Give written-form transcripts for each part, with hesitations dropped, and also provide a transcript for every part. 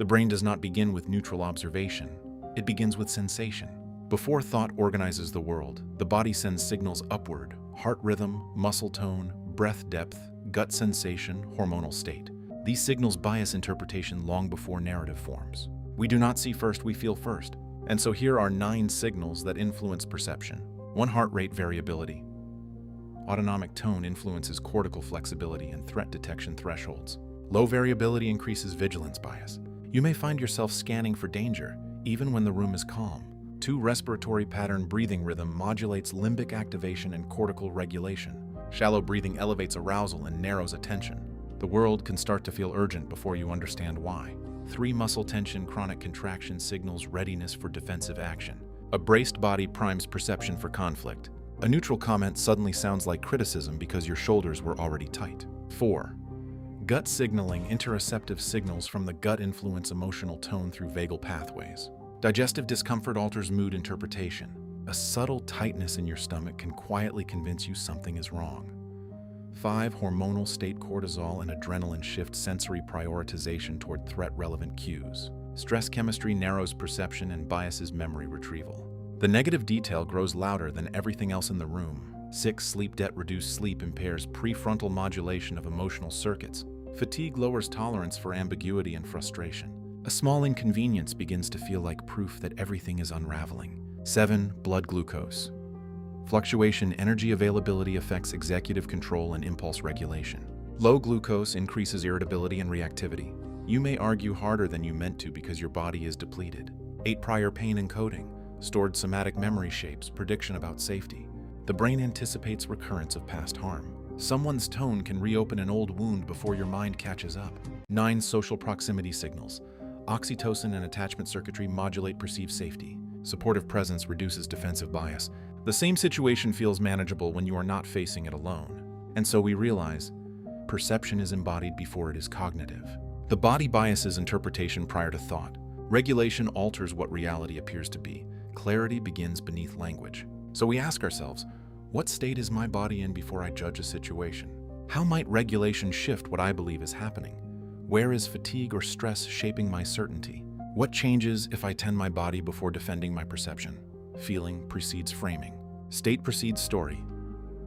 The brain does not begin with neutral observation. It begins with sensation. Before thought organizes the world, the body sends signals upward: heart rhythm, muscle tone, breath depth, gut sensation, hormonal state. These signals bias interpretation long before narrative forms. We do not see first, we feel first. And so here are 9 signals that influence perception. 1. Heart rate variability. Autonomic tone influences cortical flexibility and threat detection thresholds. Low variability increases vigilance bias. You may find yourself scanning for danger, even when the room is calm. 2. Respiratory pattern breathing rhythm modulates limbic activation and cortical regulation. Shallow breathing elevates arousal and narrows attention. The world can start to feel urgent before you understand why. 3. Muscle tension chronic contraction signals readiness for defensive action. A braced body primes perception for conflict. A neutral comment suddenly sounds like criticism because your shoulders were already tight. 4. Gut signaling interoceptive signals from the gut influence emotional tone through vagal pathways. Digestive discomfort alters mood interpretation. A subtle tightness in your stomach can quietly convince you something is wrong. 5. Hormonal state cortisol and adrenaline shift sensory prioritization toward threat-relevant cues. Stress chemistry narrows perception and biases memory retrieval. The negative detail grows louder than everything else in the room. 6. Sleep debt reduced sleep impairs prefrontal modulation of emotional circuits. Fatigue lowers tolerance for ambiguity and frustration. A small inconvenience begins to feel like proof that everything is unraveling. 7. Blood glucose. Fluctuation energy availability affects executive control and impulse regulation. Low glucose increases irritability and reactivity. You may argue harder than you meant to because your body is depleted. 8. Prior pain encoding. Stored somatic memory shapes prediction about safety. The brain anticipates recurrence of past harm. Someone's tone can reopen an old wound before your mind catches up. 9. Social proximity signals. Oxytocin and attachment circuitry modulate perceived safety. Supportive presence reduces defensive bias. The same situation feels manageable when you are not facing it alone. And so we realize, perception is embodied before it is cognitive. The body biases interpretation prior to thought. Regulation alters what reality appears to be. Clarity begins beneath language. So we ask ourselves, what state is my body in before I judge a situation? How might regulation shift what I believe is happening? Where is fatigue or stress shaping my certainty? What changes if I tend my body before defending my perception? Feeling precedes framing. State precedes story.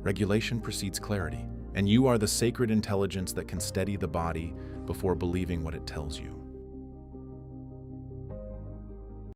Regulation precedes clarity. And you are the sacred intelligence that can steady the body before believing what it tells you.